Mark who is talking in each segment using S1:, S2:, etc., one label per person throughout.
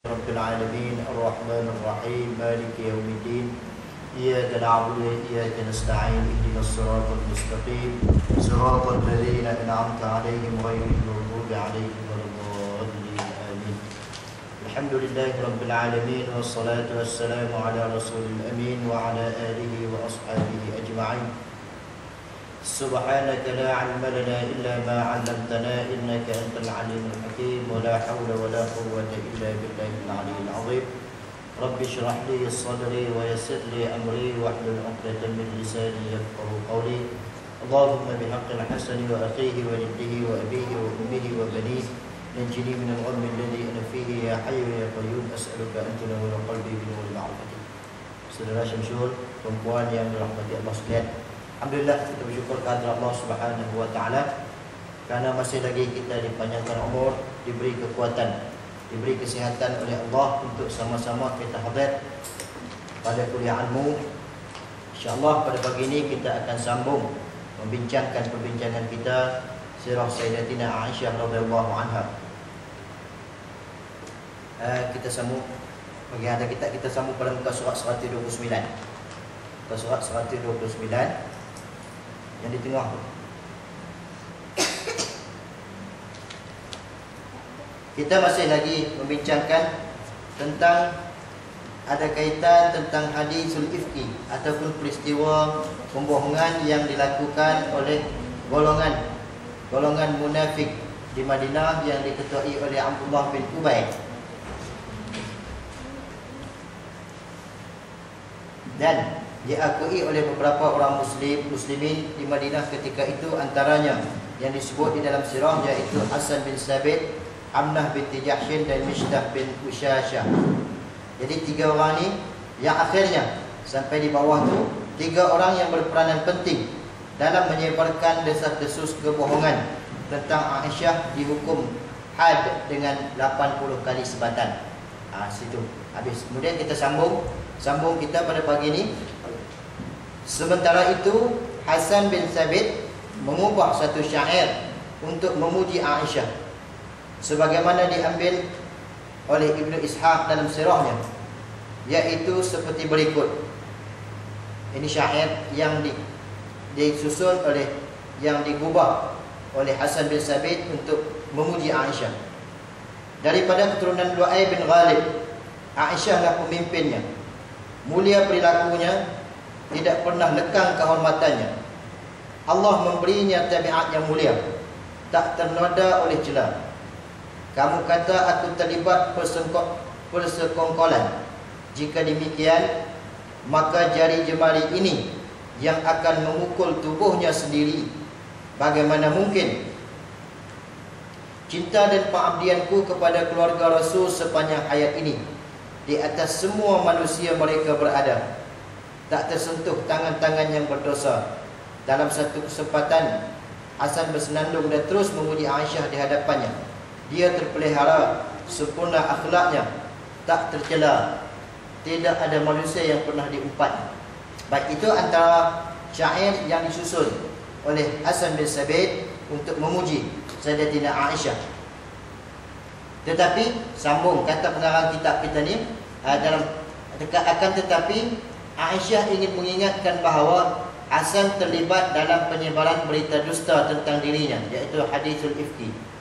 S1: رب العالمين الرحمن الرحيم مالك يوم الدين إياك نعبد وإياك نستعين اهدنا الصراط المستقيم صراط الذين أنعمت عليهم غير المغضوب عليهم ولا الضالين آمين. الحمد لله رب العالمين والصلاة والسلام على رسول الأمين وعلى آله وأصحابه أجمعين. سبحانك لا علم لنا إلا ما علمتنا إنك أنت العليم الحكيم ولا حول ولا قوة إلا بالله العلي العظيم. رب اشرح لي صدري ويسر لي أمري واحلل عقدة من لساني يفقهوا قولي. اللهم بحق الحسن وأخيه وجده وأبيه وأمه وبنيه نجني من الغم الذي أنا فيه يا حي يا قيوم أسألك أن تنور قلبي بنور معرفتك. Saudara Syamsul, perempuan yang dirahmati Allah sekalian, alhamdulillah kita bersyukur kepada Allah Subhanahu wa taala kerana masih lagi kita dipanjangkan umur, diberi kekuatan, diberi kesihatan oleh Allah untuk sama-sama kita hadir pada kuliah ilmu. Insya-Allah pada pagi ini kita akan sambung membincangkan perbincangan kita sirah Sayyidatina Aisyah radhiyallahu anha. Kita sambung bagi ada kita sambung pada muka surat 129. Muka surat 129 yang di tengah tu. Kita masih lagi membincangkan tentang ada kaitan tentang hadisul ifki ataupun peristiwa pembohongan yang dilakukan oleh golongan munafik di Madinah yang diketuai oleh Abdullah bin Ubay. Dan diakui oleh beberapa orang muslimin di Madinah ketika itu, antaranya yang disebut di dalam sirah iaitu Hasan bin Sabit, Hamnah binti Jahshin dan Mishtah bin Ushashah. Jadi tiga orang ni yang akhirnya sampai di bawah tu, tiga orang yang berperanan penting dalam menyebarkan desas-desus kebohongan tentang Aisyah dihukum had dengan 80 kali sebatan. Situ habis. Kemudian kita sambung kita pada pagi ini. Sementara itu Hasan bin Sabit mengubah satu syair untuk memuji Aisyah sebagaimana diambil oleh Ibnu Ishaq dalam sirahnya, iaitu seperti berikut. Ini syair yang disusun oleh, yang digubah oleh Hasan bin Sabit untuk memuji Aisyah. Daripada keturunan Lu'ay bin Ghalib, Aisyahlah pemimpinnya. Mulia perilakunya, tidak pernah lekang kehormatannya. Allah memberinya tabiat yang mulia, tak ternoda oleh celah. Kamu kata aku terlibat persekongkolan. Jika demikian, maka jari jemari ini yang akan memukul tubuhnya sendiri. Bagaimana mungkin? Cinta dan pengabdianku kepada keluarga Rasul sepanjang hayat ini, di atas semua manusia mereka berada, tak tersentuh tangan-tangan yang berdosa. Dalam satu kesempatan, Hasan bersenandung dan terus memuji Aisyah di hadapannya. Dia terpelihara, sempurna akhlaknya, tak tercela, tidak ada manusia yang pernah diumpat. Baik, itu antara syair yang disusun oleh Hasan bin Sabit untuk memuji Sayyidatina Aisyah. Tetapi sambung kata pengarang kitab kita ni, akan tetapi Aisyah ingin mengingatkan bahawa Hasan terlibat dalam penyebaran berita dusta tentang dirinya, iaitu hadisul ifki.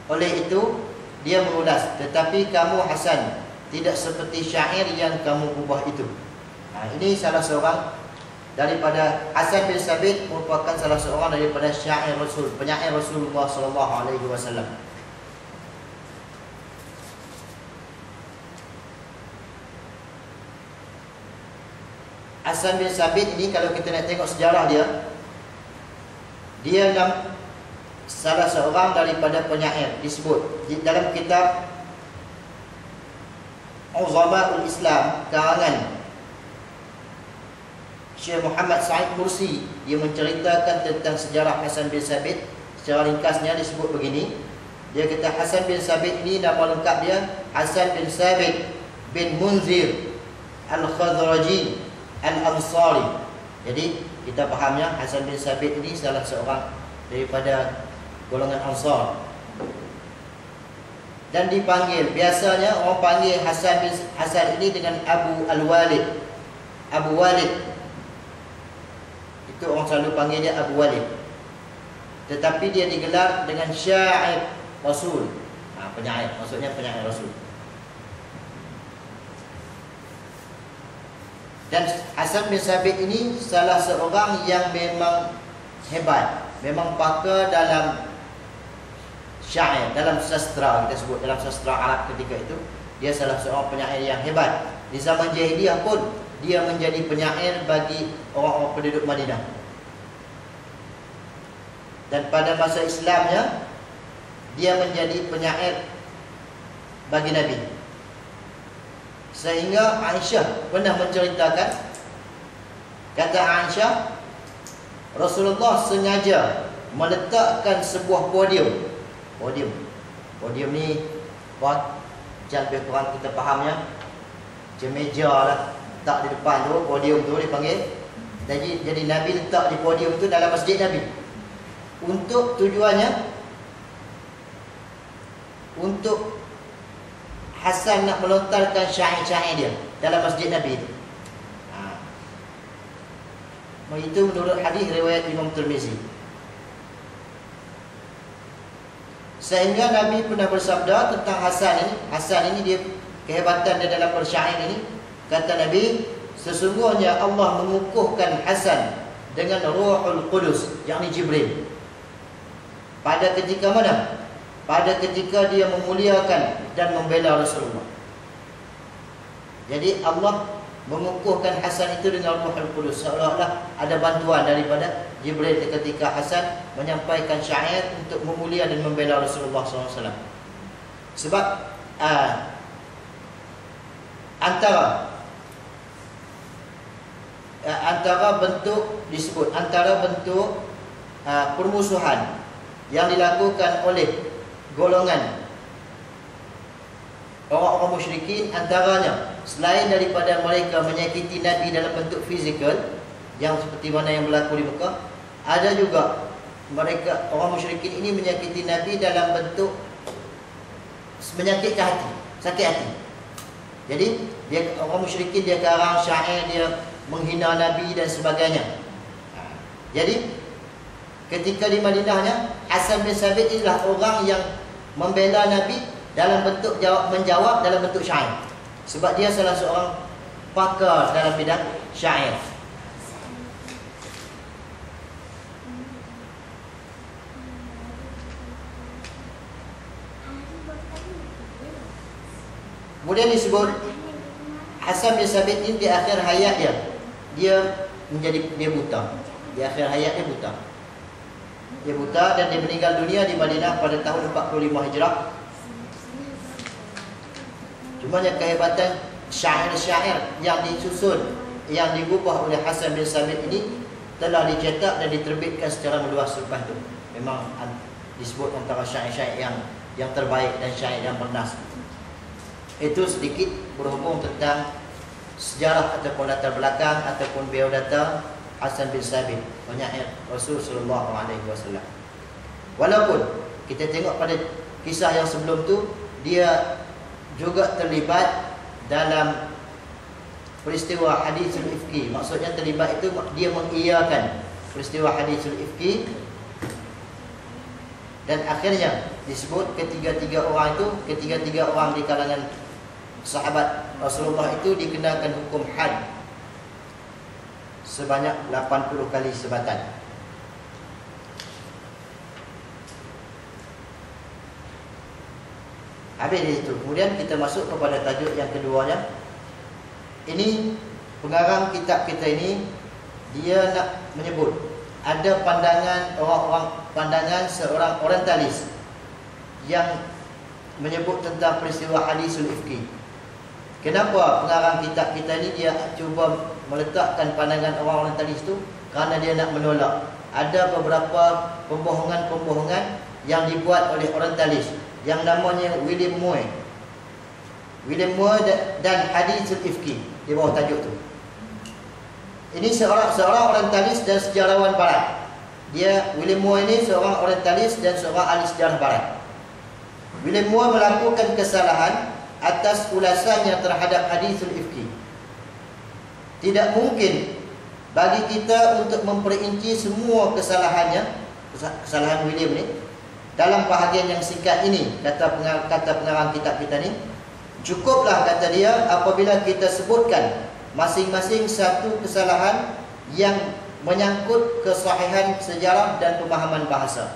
S1: Oleh itu dia mengulas, tetapi kamu Hasan tidak seperti syair yang kamu ubah itu. Ini salah seorang daripada Hasan bin Sabit, merupakan salah seorang daripada syair Rasul, penyair Rasulullah sallallahu alaihi wasallam. Hasan bin Sabit ini, kalau kita nak tengok sejarah dia salah seorang daripada penyair, disebut di dalam kitab Uzama'ul Islam karangan Syekh Muhammad Sa'id Mursi. Dia menceritakan tentang sejarah Hasan bin Sabit. Secara ringkasnya disebut begini. Dia kata Hasan bin Sabit ini nama lengkap dia Hasan bin Sabit bin Munzir Al-Khazraji Al-Ansari. Jadi kita fahamnya Hasan bin Sabit ini salah seorang daripada golongan Ansar. dan dipanggil. Biasanya orang panggil Hasan ini dengan Abu Al-Walid. Abu Walid. Itu orang selalu panggil dia Abu Walid. Tetapi dia digelar dengan syair Rasul. Penyair, maksudnya penyair Rasul. Dan Hasan bin Sabit ini salah seorang yang memang hebat, memang pakar dalam syair, dalam sastra, kita sebut dalam sastra Arab ketika itu. Dia salah seorang penyair yang hebat. Di zaman Jahiliyah pun dia menjadi penyair bagi orang-orang penduduk Madinah. Dan pada masa Islamnya dia menjadi penyair bagi Nabi. Sehingga Aisyah pernah menceritakan, kata Aisyah, Rasulullah sengaja meletakkan sebuah podium. Podium ni buat jangan lebih kurang kita fahamnya, macam meja lah, letak di depan tu, podium tu dipanggil. Jadi Nabi letak di podium tu dalam masjid Nabi. Untuk tujuannya, untuk Hasan nak melontarkan syair-syair dia dalam masjid Nabi itu. Itu menurut hadis riwayat Imam Tirmizi. Sehingga Nabi pernah bersabda tentang Hasan ini. Hasan ini dia, kehebatan dia dalam bersyair ini. Kata Nabi, sesungguhnya Allah mengukuhkan Hasan dengan Ruhul Qudus, yakni Jibril. Pada ketika mana? Pada ketika dia memuliakan dan membela Rasulullah. Jadi Allah mengukuhkan Hasan itu dengan Ruhul Qudus, seolah-olah ada bantuan daripada Jibril ketika Hasan menyampaikan syair untuk memulia dan membela Rasulullah SAW. Sebab antara bentuk disebut, antara bentuk permusuhan yang dilakukan oleh golongan orang-orang musyrikin, antaranya selain daripada mereka menyakiti Nabi dalam bentuk fizikal yang seperti mana yang berlaku di Mekah, ada juga mereka orang musyrikin ini menyakiti Nabi dalam bentuk menyakitkan hati, sakit hati. Jadi dia, orang musyrikin dia karang syair, dia menghina Nabi dan sebagainya. Jadi ketika di Madinahnya, Hasan bin Sabit inilah orang yang membela Nabi dalam bentuk menjawab dalam bentuk syair. Sebab dia salah seorang pakar dalam bidang syair. Kemudian disebut Hasan bin Sabit ini di akhir hayat dia buta. Di akhir hayat dia buta. Dia buta dan dia meninggal dunia di Madinah pada tahun 45 Hijrah. Cuma yang kehebatan syair-syair yang disusun, yang digubah oleh Hasan bin Sabit ini telah dicetak dan diterbitkan secara meluas selepas itu. Memang disebut antara syair-syair yang terbaik dan syair yang bernas. Itu sedikit berhubung tentang sejarah ataupun latar belakang ataupun biodata Hasan bin Sabit, penyair Rasul sallallahu alaihi wasallam. Walaupun kita tengok pada kisah yang sebelum tu, dia juga terlibat dalam peristiwa hadisul ifki. Maksudnya terlibat itu dia mengiyakan peristiwa hadisul ifki. Dan akhirnya disebut ketiga-tiga orang di kalangan sahabat Rasulullah itu dikenakan hukum had sebanyak 80 kali sebatan. Habis di situ. Kemudian kita masuk kepada tajuk yang keduanya. Ini pengarang kitab kita ini, dia nak menyebut ada pandangan seorang orientalis yang menyebut tentang peristiwa hadisul ifki. Kenapa pengarang kitab kita ini dia cuba meletakkan pandangan orang orientalis itu? Kerana dia nak menolak ada beberapa pembohongan-pembohongan yang dibuat oleh orientalis yang namanya William Moore dan hadisul ifki di bawah tajuk tu. Ini seorang orientalis dan sejarawan barat. William Moore ini seorang orientalis dan seorang ahli sejarah barat. William Moore melakukan kesalahan atas ulasannya terhadap hadisul ifki. Tidak mungkin bagi kita untuk memperinci semua kesalahannya, kesalahan William ni dalam bahagian yang singkat ini. Kata pengarang kitab kita ni, cukuplah, kata dia, apabila kita sebutkan masing-masing satu kesalahan yang menyangkut kesahihan sejarah dan pemahaman bahasa.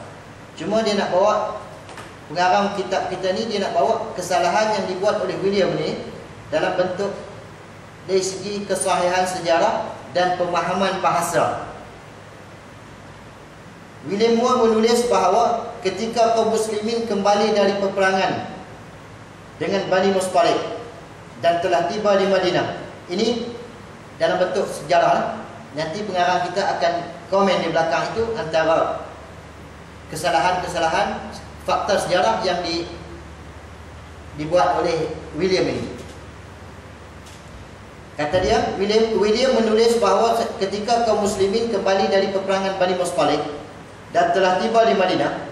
S1: Cuma dia nak bawa, pengarang kitab kita ni, dia nak bawa kesalahan yang dibuat oleh William ni dalam bentuk dari segi kesahihan sejarah dan pemahaman bahasa. William Moore menulis bahawa ketika kaum muslimin kembali dari peperangan dengan Bani Mustalik dan telah tiba di Madinah, ini dalam bentuk sejarah. Nanti pengarang kita akan komen di belakang itu antara kesalahan-kesalahan fakta sejarah yang dibuat oleh William ini. Kata dia, William menulis bahawa ketika kaum muslimin kembali dari peperangan Bani Mustalik dan telah tiba di Madinah,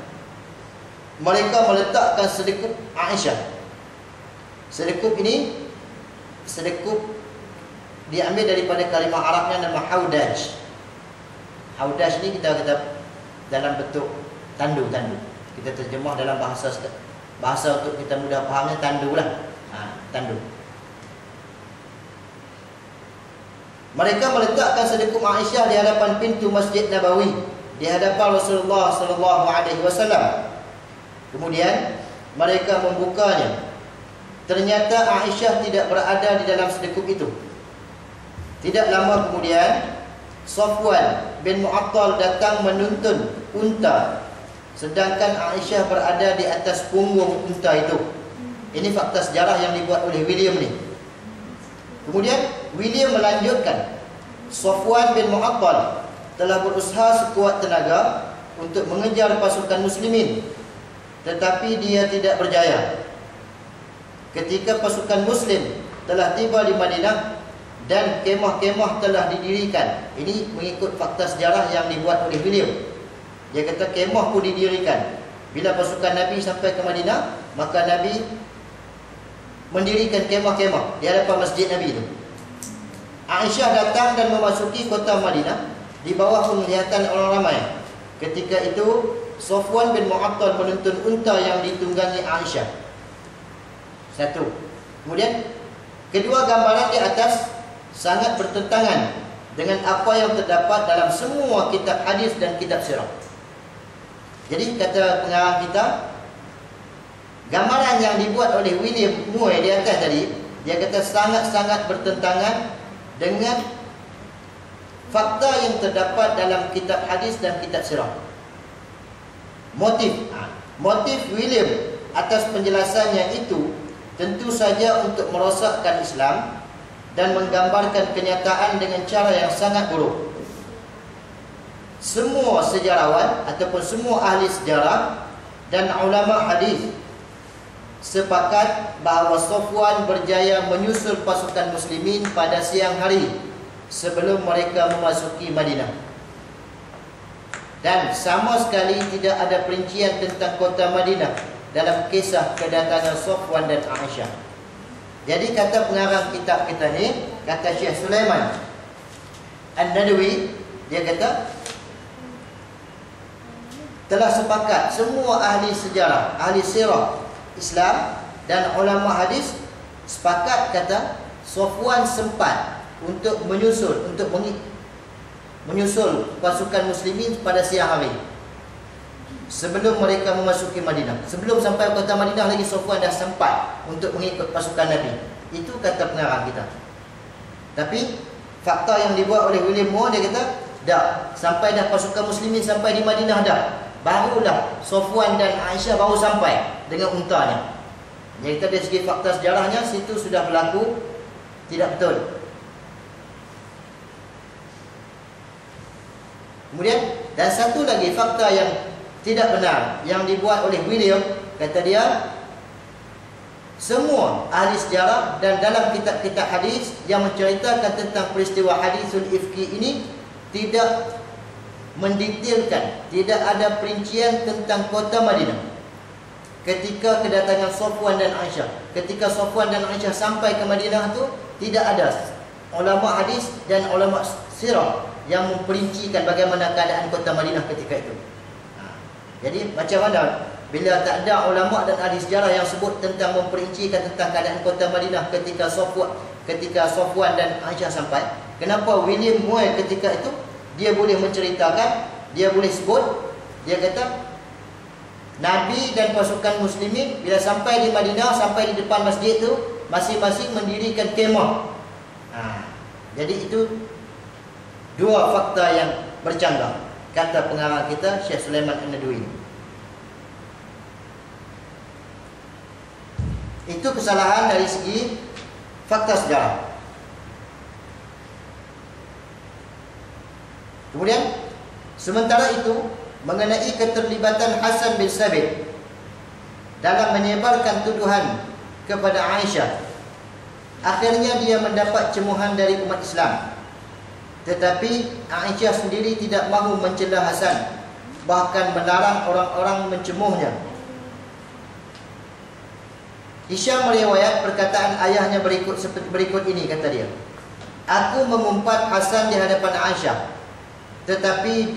S1: mereka meletakkan sedekup Aisyah. Sedekup ini, sedekup diambil daripada kalimah Arabnya nama haudaj. Haudaj ni kita kata dalam bentuk tandu. Kita terjemah dalam bahasa untuk kita mudah fahamnya tandu lah. Tandu. Mereka meletakkan sedekup Aisyah di hadapan pintu Masjid Nabawi, di hadapan Rasulullah sallallahu alaihi wasallam. Kemudian mereka membukanya. Ternyata Aisyah tidak berada di dalam sedekup itu. Tidak lama kemudian Safwan bin Mu'attal datang menuntun unta, sedangkan Aisyah berada di atas punggung unta itu. Ini fakta sejarah yang dibuat oleh William ni. Kemudian William melanjutkan, Safwan bin Mu'attal telah berusaha sekuat tenaga untuk mengejar pasukan muslimin, tetapi dia tidak berjaya. Ketika pasukan muslim telah tiba di Madinah dan kemah-kemah telah didirikan, ini mengikut fakta sejarah yang dibuat oleh William. Dia kata kemah pun didirikan. Bila pasukan Nabi sampai ke Madinah, maka Nabi mendirikan kemah-kemah di hadapan masjid Nabi itu. Aisyah datang dan memasuki kota Madinah di bawah penglihatan orang ramai. Ketika itu Safwan bin Mu'attal menuntun unta yang ditunggangi Aisyah. Satu. Kemudian kedua gambaran di atas sangat bertentangan dengan apa yang terdapat dalam semua kitab hadis dan kitab sirah. Jadi kata pengarang kita, gambaran yang dibuat oleh William Moore di atas tadi, dia kata sangat-sangat bertentangan dengan fakta yang terdapat dalam kitab hadis dan kitab sirah. Motif William atas penjelasannya itu tentu saja untuk merosakkan Islam dan menggambarkan kenyataan dengan cara yang sangat buruk. Semua sejarawan ataupun semua ahli sejarah dan ulama hadis sepakat bahawa Safwan berjaya menyusul pasukan muslimin pada siang hari sebelum mereka memasuki Madinah. Dan sama sekali tidak ada perincian tentang kota Madinah dalam kisah kedatangan Safwan dan Aisyah. Jadi kata pengarang kitab kita ni, kata Syekh Sulaiman An-Nadawi, dia kata telah sepakat semua ahli sejarah, ahli sirah Islam dan ulama hadis sepakat, kata Safwan sempat untuk menyusul pasukan muslimin pada siang hari sebelum mereka memasuki Madinah. Sebelum sampai kota Madinah lagi Safwan dah sempat untuk mengikut pasukan Nabi. Itu kata pengarang kita. Tapi fakta yang dibuat oleh William Moore, dia kata dah sampai dah pasukan muslimin sampai di Madinah dah, barulah Safwan dan Aisyah baru sampai dengan untanya. Jadi dari segi fakta sejarahnya, situ sudah berlaku tidak betul. Kemudian dan satu lagi fakta yang tidak benar yang dibuat oleh William, kata dia semua ahli sejarah dan dalam kitab-kitab hadis yang menceritakan tentang peristiwa hadisul ifki ini tidak mendetailkan, tidak ada perincian tentang kota Madinah. ketika kedatangan Safwan dan Aisyah. Ketika Safwan dan Aisyah sampai ke Madinah tu, tidak ada ulama hadis dan ulama sirah yang memperincikan bagaimana keadaan kota Madinah ketika itu. Jadi macam mana bila tak ada ulama dan ahli sejarah yang sebut tentang memperincikan tentang keadaan kota Madinah ketika Safwan dan Aisyah sampai, kenapa William Moore ketika itu dia boleh menceritakan, dia boleh sebut, dia kata Nabi dan pasukan muslimin bila sampai di Madinah, sampai di depan masjid tu, masing-masing mendirikan kemah. Jadi itu dua fakta yang bercanggah, kata pengarang kita Syekh Sulaiman An-Nadwi. Itu kesalahan dari segi fakta sejarah. Kemudian sementara itu, mengenai keterlibatan Hasan bin Sabit dalam menyebarkan tuduhan kepada Aisyah, akhirnya dia mendapat cemuhan dari umat Islam. Tetapi Aisyah sendiri tidak mahu mencela Hasan, bahkan melarang orang-orang mencemuhnya. Hisham meriwayat perkataan ayahnya berikut ini, kata dia, "Aku mengumpat Hasan di hadapan Aisyah, tetapi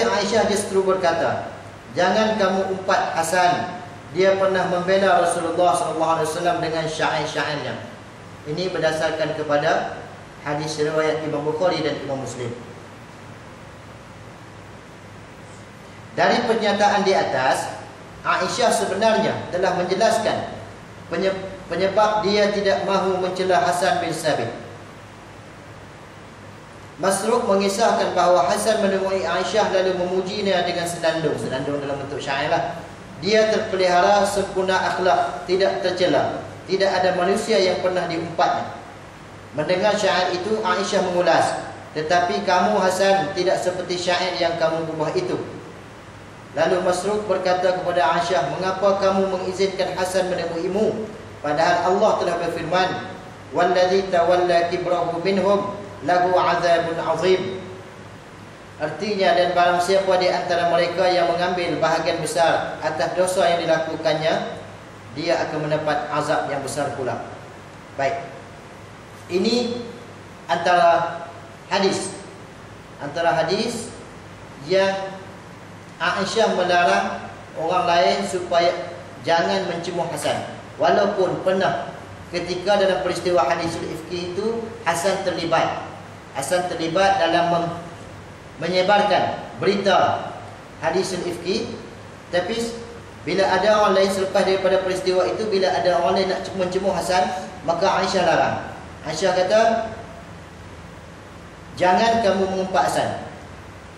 S1: Aisyah justru berkata, 'Jangan kamu umpat Hasan. Dia pernah membela Rasulullah SAW dengan syair-syairnya.'" Ini berdasarkan kepada hadis riwayat Imam Bukhari dan Imam Muslim. Dari pernyataan di atas, Aisyah sebenarnya telah menjelaskan penyebab dia tidak mahu mencela Hasan bin Sabit. Masruq mengisahkan bahawa Hasan menemui Aisyah lalu memujinya dengan senandung dalam bentuk syair lah. Dia terpelihara sempurna akhlak, tidak tercela, tidak ada manusia yang pernah diumpatnya. Mendengar syair itu, Aisyah mengulas, "Tetapi kamu Hasan tidak seperti syair yang kamu ubah itu." Lalu Masruq berkata kepada Aisyah, "Mengapa kamu mengizinkan Hasan menemuimu? Padahal Allah telah berfirman, 'Wallazi tawalla kibrahu minhum lahu 'adzabun 'azim.'" Artinya, dan barang siapa di antara mereka yang mengambil bahagian besar atas dosa yang dilakukannya, dia akan mendapat azab yang besar pula. Baik. Ini antara hadis yang Aisyah melarang orang lain supaya jangan mencemuh Hasan. Walaupun pernah ketika dalam peristiwa hadisul ifki itu Hasan terlibat dalam menyebarkan berita hadisul ifki. Tapi bila ada orang lain selepas daripada peristiwa itu, bila ada orang lain nak mencemuh Hasan, maka Aisyah larang. Aisyah kata, "Jangan kamu mengumpat Hasan.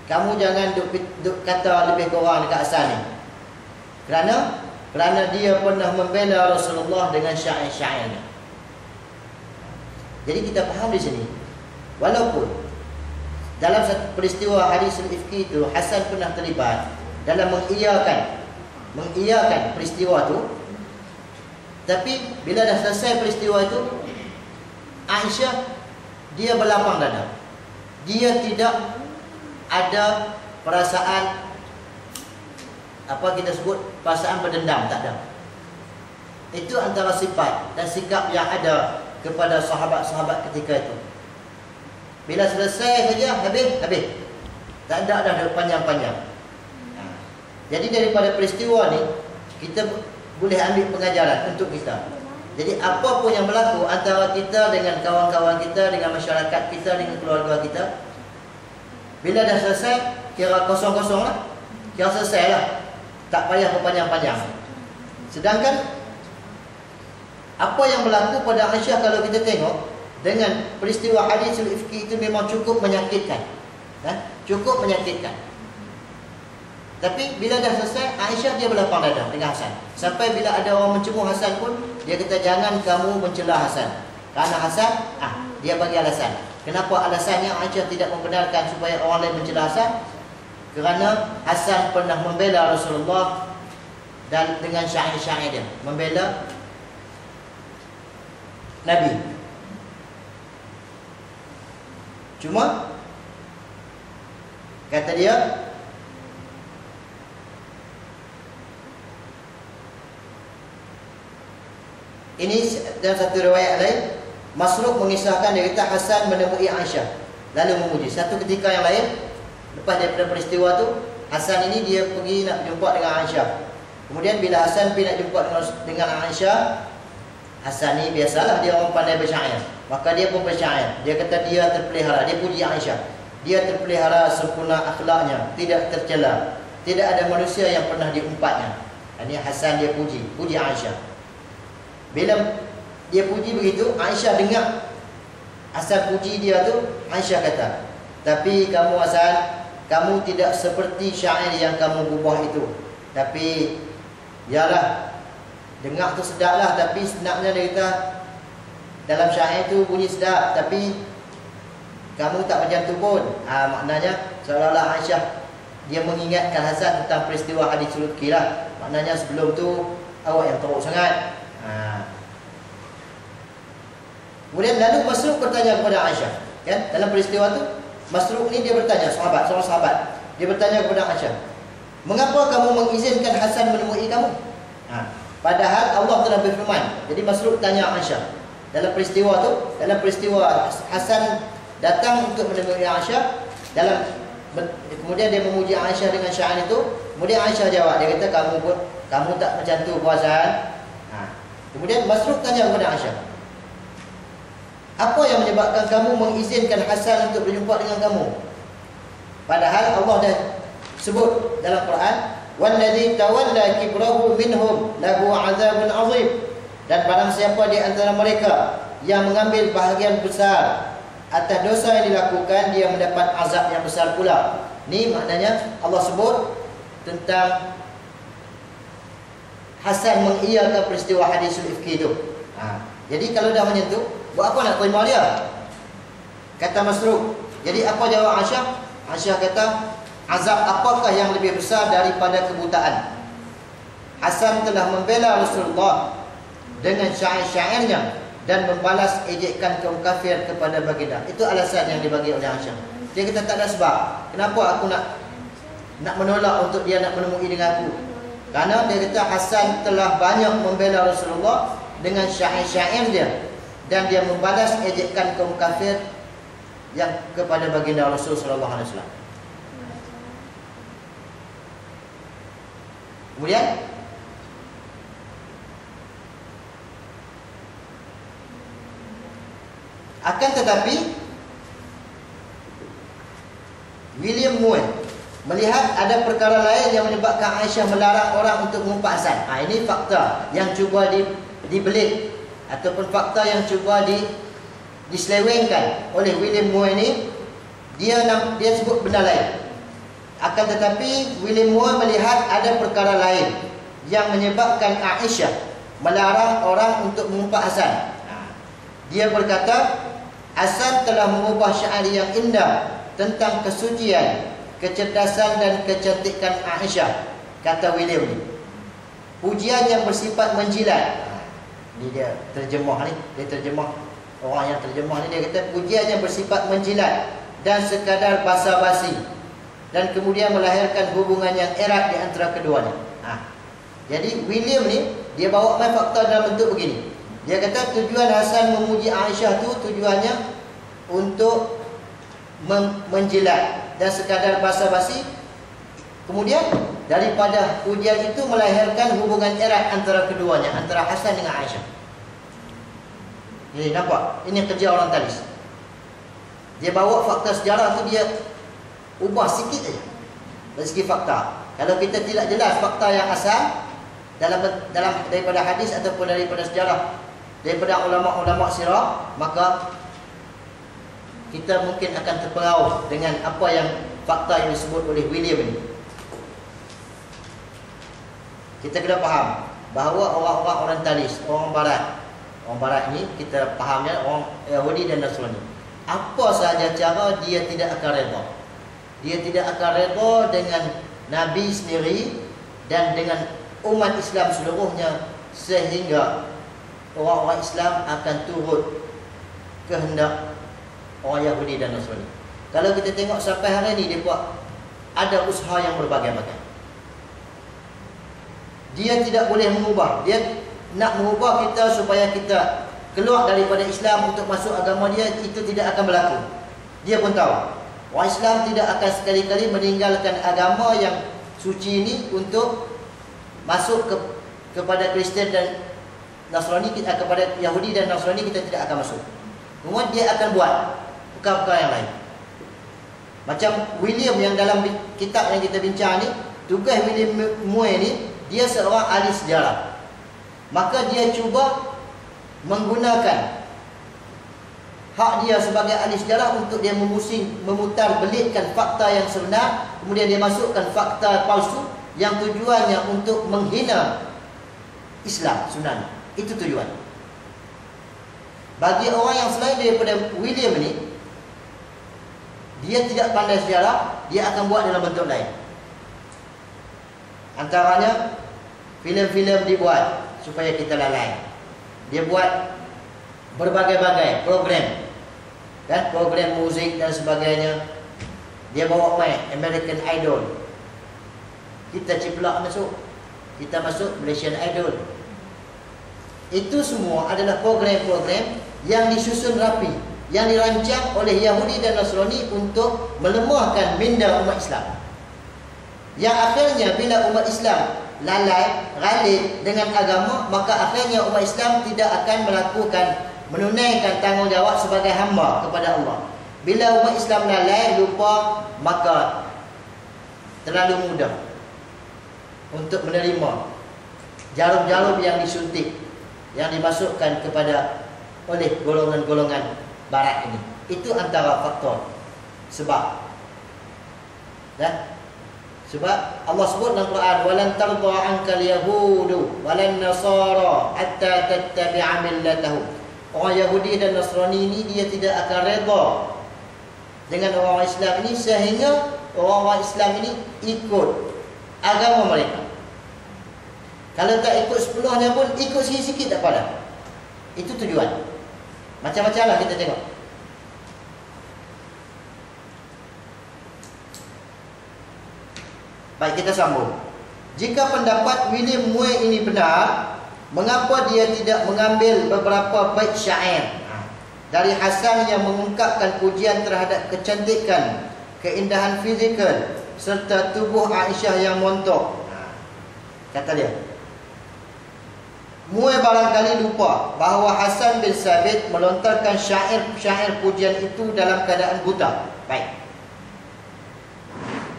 S1: Kamu jangan duk kata lebih kurang dekat Hasan ni. Kerana dia pernah membela Rasulullah dengan syair-syairnya." Jadi kita faham di sini, walaupun dalam satu peristiwa hadisul ifki itu Hasan pernah terlibat dalam mengiyakan peristiwa itu, tapi bila dah selesai peristiwa itu, Aisyah dia berlapang dada. Dia tidak ada perasaan perasaan berdendam, tak ada. Itu antara sifat dan sikap yang ada kepada sahabat-sahabat ketika itu. Bila selesai saja, habis. Tak ada dah panjang-panjang. Jadi daripada peristiwa ni, kita boleh ambil pengajaran untuk kita. Jadi apa pun yang berlaku antara kita dengan kawan-kawan kita, dengan masyarakat kita, dengan keluarga kita, bila dah selesai, kira kosong-kosong lah, kira selesai lah, tak payah berpanjang-panjang. Sedangkan apa yang berlaku pada Aisyah, kalau kita tengok dengan peristiwa hadisul ifki itu, memang cukup menyakitkan, cukup menyakitkan. Tapi bila dah selesai, Aisyah dia berlapang dada dengan Hasan. Sampai bila ada orang mencemuh Hasan pun, dia kata, "Jangan kamu mencela Hasan." Kerana Hasan, dia bagi alasan. Kenapa alasannya Aisyah tidak membenarkan supaya orang lain mencela Hasan? Kerana Hasan pernah membela Rasulullah dan dengan syair-syair dia, membela Nabi. Cuma kata dia, Ini dalam satu riwayat lain, Masruq mengisahkan dia kata Hasan menemui Aisyah lalu memuji. Satu ketika yang lain, lepas daripada peristiwa tu, Hasan ini dia pergi nak jumpa dengan Aisyah. Kemudian bila Hasan pergi nak jumpa dengan Aisyah, Hasan ni biasalah dia orang pandai bersyair. Maka dia pun bersyair. Dia kata dia terpelihara, dia puji Aisyah. Dia terpelihara sempurna akhlaknya, tidak tercela. Tidak ada manusia yang pernah diumpatnya. Ini Hasan dia puji Aisyah. Bila dia puji begitu, Aisyah dengar Hasan puji dia tu, Aisyah kata, tapi kamu Hasan, kamu tidak seperti syair yang kamu bubuh itu. Tapi yalah, dengar tu sedap lah, tapi sebenarnya dia kata dalam syair tu bunyi sedap, tapi kamu tak macam tu pun. Maknanya seolah-olah Aisyah dia mengingatkan Hasan tentang peristiwa hadisul ifki lah. Maknanya sebelum tu awak yang teruk sangat. Kemudian lalu Masruq bertanya kepada Aisyah, kan? Dalam peristiwa tu Masruq ni dia bertanya, seorang sahabat, dia bertanya kepada Aisyah, mengapa kamu mengizinkan Hasan menemui kamu? Padahal Allah telah berfirman. Jadi Masruq tanya Aisyah dalam peristiwa tu, dalam peristiwa Hasan datang untuk menemui Aisyah, kemudian dia memuji Aisyah dengan syair itu. Kemudian Aisyah jawab, dia kata kamu tak macam tu puasan. Kemudian Masruq tanya kepada Aisyah, apa yang menyebabkan kamu mengizinkan Hasan untuk berjumpa dengan kamu? Padahal Allah dah sebut dalam Quran, "Wallazi tawalla kibrahu minhum lahu 'adzabun 'adzim." Dan barang siapa di antara mereka yang mengambil bahagian besar atas dosa yang dilakukan, dia mendapat azab yang besar pula. Ni maknanya Allah sebut tentang Hasan mengiyakan peristiwa hadisul ifki itu. Jadi kalau dah macam tu, buat apa nak terima dia? Kata Masruq. Jadi apa jawab Aisyah? Aisyah kata, azab apakah yang lebih besar daripada kebutaan? Hasan telah membela Rasulullah dengan syair-syairnya dan membalas ejekan kaum kafir kepada baginda. Itu alasan yang dibagi oleh Aisyah. Dia kata tak ada sebab kenapa aku nak menolak untuk dia nak menemui dengan aku. Karena dia kata Hasan telah banyak membela Rasulullah dengan syair-syair dia, dan dia membalas ejekan kaum kafir yang kepada baginda Rasul sallallahu alaihi wasallam. Kemudian akan tetapi William Moore melihat ada perkara lain yang menyebabkan Aisyah melarang orang untuk mengumpat Hasan. Ini fakta yang cuba dibelit ataupun fakta yang cuba diselewengkan oleh William Moore ini. Dia sebut benda lain. Akan tetapi William Moore melihat ada perkara lain yang menyebabkan Aisyah melarang orang untuk mengumpat Hasan. Dia berkata, Hasan telah mengubah syair yang indah tentang kesucian, kecerdasan dan kecantikan Aisyah. Kata William ni, pujian yang bersifat menjilat. Ni dia terjemah ni, dia terjemah, orang yang terjemah ni dia kata pujian yang bersifat menjilat dan sekadar basa-basi, dan kemudian melahirkan hubungan yang erat di antara keduanya. Jadi William ni dia bawa main fakta dalam bentuk begini. Dia kata tujuan Hasan memuji Aisyah tu tujuannya untuk menjilat dan sekadar basa-basi. Kemudian daripada pujian itu melahirkan hubungan erat antara keduanya, antara Hasan dengan Aisyah. Jadi nampak, ini kerja orang talis. Dia bawa fakta sejarah tu dia ubah sikit saja dari segi fakta. Kalau kita tidak jelas fakta yang asal dalam daripada hadis ataupun daripada sejarah, daripada ulama-ulama sirah, maka kita mungkin akan terpengaruh dengan apa yang fakta yang disebut oleh William ini. Kita kena faham bahawa orang-orang orientalis, orang barat ini kita fahamnya orang Yahudi dan Nasrani. Apa sahaja cara dia tidak akan redha. Dia tidak akan redha dengan Nabi sendiri dan dengan umat Islam seluruhnya, sehingga orang-orang Islam akan turut kehendak orang Yahudi dan Nasrani. Kalau kita tengok sampai hari ini, dia buat ada usaha yang berbagai-bagai. Dia tidak boleh mengubah. Dia nak mengubah kita supaya kita keluar daripada Islam untuk masuk agama dia, itu tidak akan berlaku. Dia pun tahu orang Islam tidak akan sekali-kali meninggalkan agama yang suci ini untuk masuk kepada Kristian dan Nasrani, kepada Yahudi dan Nasrani kita tidak akan masuk. Kemudian dia akan buat perkara-perkara yang lain. Macam William yang dalam kitab yang kita bincang ni, tugas William Moore ni, dia seorang ahli sejarah. Maka dia cuba menggunakan hak dia sebagai ahli sejarah untuk dia memutar belitkan fakta yang sebenar, kemudian dia masukkan fakta palsu yang tujuannya untuk menghina Islam sebenarnya. Itu tujuan. Bagi orang yang selain daripada William ni, dia tidak pandai sejarah, dia akan buat dalam bentuk lain. Antaranya filem-filem dibuat supaya kita lalai. Dia buat berbagai-bagai program, kan, program muzik dan sebagainya. Dia bawa main American Idol, kita ciplak masuk, kita masuk Malaysian Idol. Itu semua adalah program-program yang disusun rapi, yang dirancang oleh Yahudi dan Nasrani untuk melemahkan minda umat Islam. Yang akhirnya bila umat Islam lalai, ralik dengan agama, maka akhirnya umat Islam tidak akan menunaikan tanggungjawab sebagai hamba kepada Allah. Bila umat Islam lalai, lupa, maka terlalu mudah untuk menerima jarum-jarum yang disuntik, yang dimasukkan kepada oleh golongan-golongan barat ini. Itu antara faktor sebab. Dan sebab Allah sebut dalam Quran, walan tarda ankal yahudu walan nasara hatta tattabi'a millatahum. Orang Yahudi dan Nasrani ini dia tidak akan redha dengan orang Islam ini sehingga orang Islam ini ikut agama mereka. Kalau tak ikut sepenuhnya pun, ikut sikit-sikit tak apa. Itu tujuan. Macam-macam lah kita tengok. Baik, kita sambung. Jika pendapat William Moore ini benar, mengapa dia tidak mengambil beberapa bait syair dari Hasan yang mengungkapkan pujian terhadap kecantikan, keindahan fizikal serta tubuh Aisyah yang montok? Kata dia, Moore barangkali lupa bahawa Hasan bin Sabit melontarkan syair-syair pujian itu dalam keadaan buta. Baik.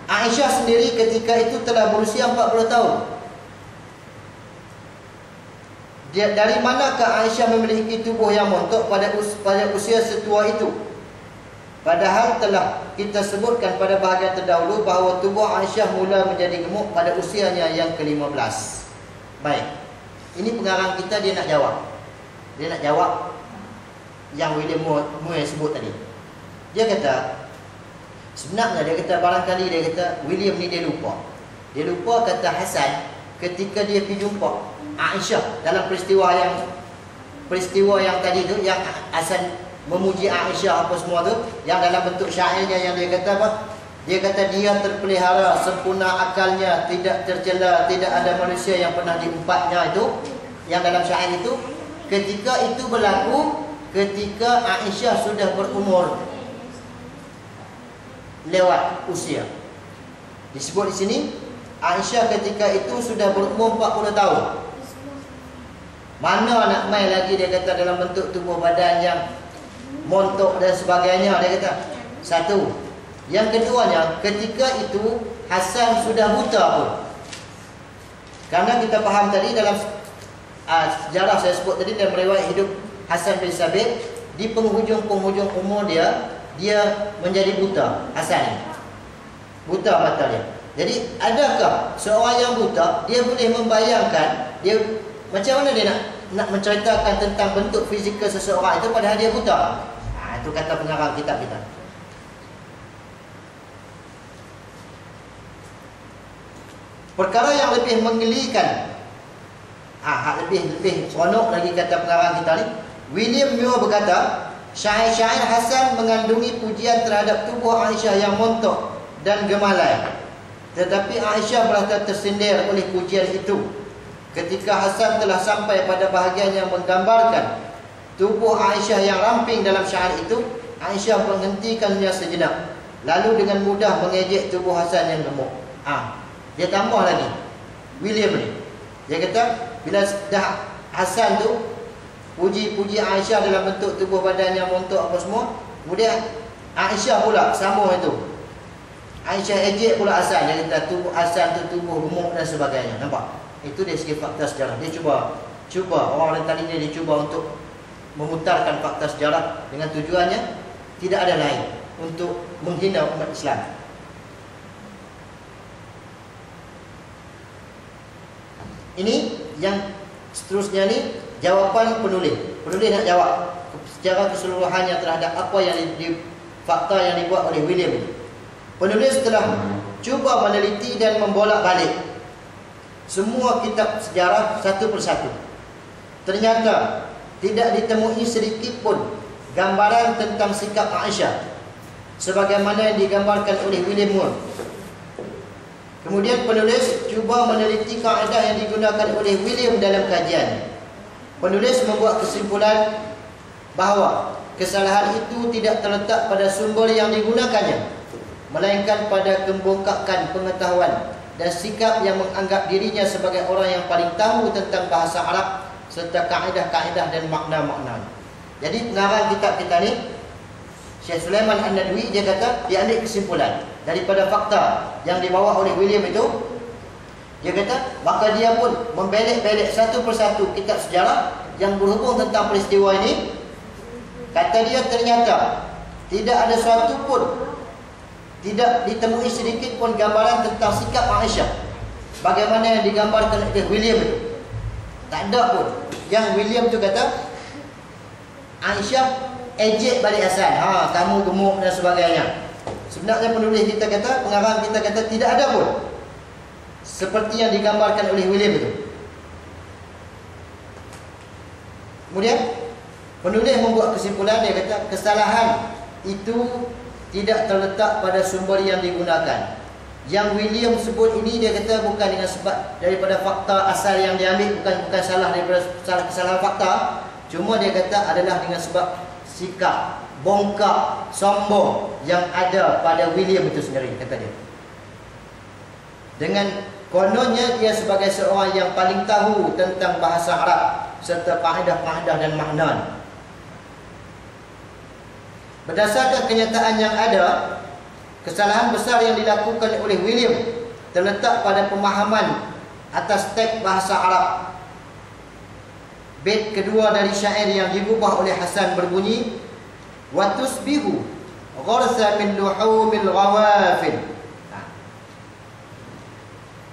S1: Aisyah sendiri ketika itu telah berusia 40 tahun. Dari manakah Aisyah memiliki tubuh yang montok pada usia setua itu? Padahal telah kita sebutkan pada bahagian terdahulu bahawa tubuh Aisyah mula menjadi gemuk pada usianya yang ke-15. Baik. Ini pengarang kita, dia nak jawab. Dia nak jawab yang William Moore sebut tadi. Dia kata, sebenarnya dia kata barangkali dia kata William ni dia lupa. Dia lupa kata Hasan ketika dia pergi jumpa Aisyah dalam peristiwa yang tadi tu, yang Hasan memuji Aisyah apa semua tu, yang dalam bentuk syairnya yang dia kata apa? Dia kata dia terpelihara, sempurna akalnya, tidak tercela, tidak ada manusia yang pernah diumpatnya, itu yang dalam syair itu. Ketika itu berlaku ketika Aisyah sudah berumur lewat usia. Disebut di sini Aisyah ketika itu sudah berumur 40 tahun. Mana nak main lagi, dia kata, dalam bentuk tubuh badan yang montok dan sebagainya. Dia kata satu. Yang keduanya, ketika itu Hasan sudah buta pun. Karena kita faham tadi dalam sejarah saya sebut tadi, dalam riwayat hidup Hasan bin Sabit, di penghujung-penghujung umur dia menjadi buta. Hasan buta mata dia. Jadi adakah seorang yang buta, dia boleh membayangkan dia macam mana dia nak menceritakan tentang bentuk fizikal seseorang itu padahal dia buta? Itu kata pengarang kitab kita. Perkara yang lebih menggelikan, lebih seronok lagi, kata pengarang kita ni, William Moore berkata, syair-syair Hasan mengandungi pujian terhadap tubuh Aisyah yang montok dan gemalai. Tetapi Aisyah merasa tersindir oleh pujian itu. ketika Hasan telah sampai pada bahagian yang menggambarkan tubuh Aisyah yang ramping dalam syair itu, Aisyah menghentikannya sejenak, lalu dengan mudah mengejek tubuh Hasan yang gemuk. Dia tambah lagi, William ni, dia kata bila dah Hasan tu puji-puji Aisyah dalam bentuk tubuh badan yang montok apa semua, kemudian Aisyah pula sama itu, Aisyah ejek pula Hasan. Dia kata tubuh Hasan tu tubuh gemuk dan sebagainya. Nampak? Itu dari segi fakta sejarah. Dia cuba orang tadi dia cuba untuk memutarkan fakta sejarah dengan tujuannya tidak ada lain untuk menghina umat Islam. Ini yang seterusnya ni jawapan penulis. Penulis nak jawab secara keseluruhannya terhadap apa yang fakta yang dibuat oleh William ini. Penulis telah cuba meneliti dan membolak-balik semua kitab sejarah satu persatu. Ternyata tidak ditemui sedikit pun gambaran tentang sikap Aisyah sebagaimana yang digambarkan oleh William Moore. Kemudian penulis cuba meneliti kaedah yang digunakan oleh William dalam kajian. Penulis membuat kesimpulan bahawa kesalahan itu tidak terletak pada sumber yang digunakannya, melainkan pada kembongkakan pengetahuan dan sikap yang menganggap dirinya sebagai orang yang paling tahu tentang bahasa Arab serta kaedah-kaedah dan makna-makna. Jadi pengarang kitab kita ni, Syekh Sulaiman An-Nadwi, dia kata dia ambil kesimpulan daripada fakta yang dibawa oleh William itu. Dia kata maka dia pun membelek-belek satu persatu kitab sejarah yang berhubung tentang peristiwa ini. Kata dia ternyata tidak ada suatu pun, tidak ditemui sedikit pun gambaran tentang sikap Aisyah bagaimana yang digambarkan oleh William itu. Tak ada pun. Yang William tu kata Aisyah ejek balik Hasan, kamu gemuk dan sebagainya. Sebenarnya penulis kita kata, pengarang kita kata tidak ada pun seperti yang digambarkan oleh William itu. Kemudian penulis membuat kesimpulan, dia kata kesalahan itu tidak terletak pada sumber yang digunakan. Yang William sebut ini, dia kata bukan dengan sebab daripada fakta asal yang diambil, bukan salah daripada kesalahan fakta. Cuma dia kata adalah dengan sebab sikap bongkak, sombong yang ada pada William itu sendiri, kata dia. Dengan kononnya dia sebagai seorang yang paling tahu tentang bahasa Arab serta kaedah-kaedah dan makna. Berdasarkan kenyataan yang ada, kesalahan besar yang dilakukan oleh William terletak pada pemahaman atas teks bahasa Arab. Bait kedua dari syair yang diubah oleh Hasan berbunyi, wa tusbihu gharsa min luhumil ghawafil.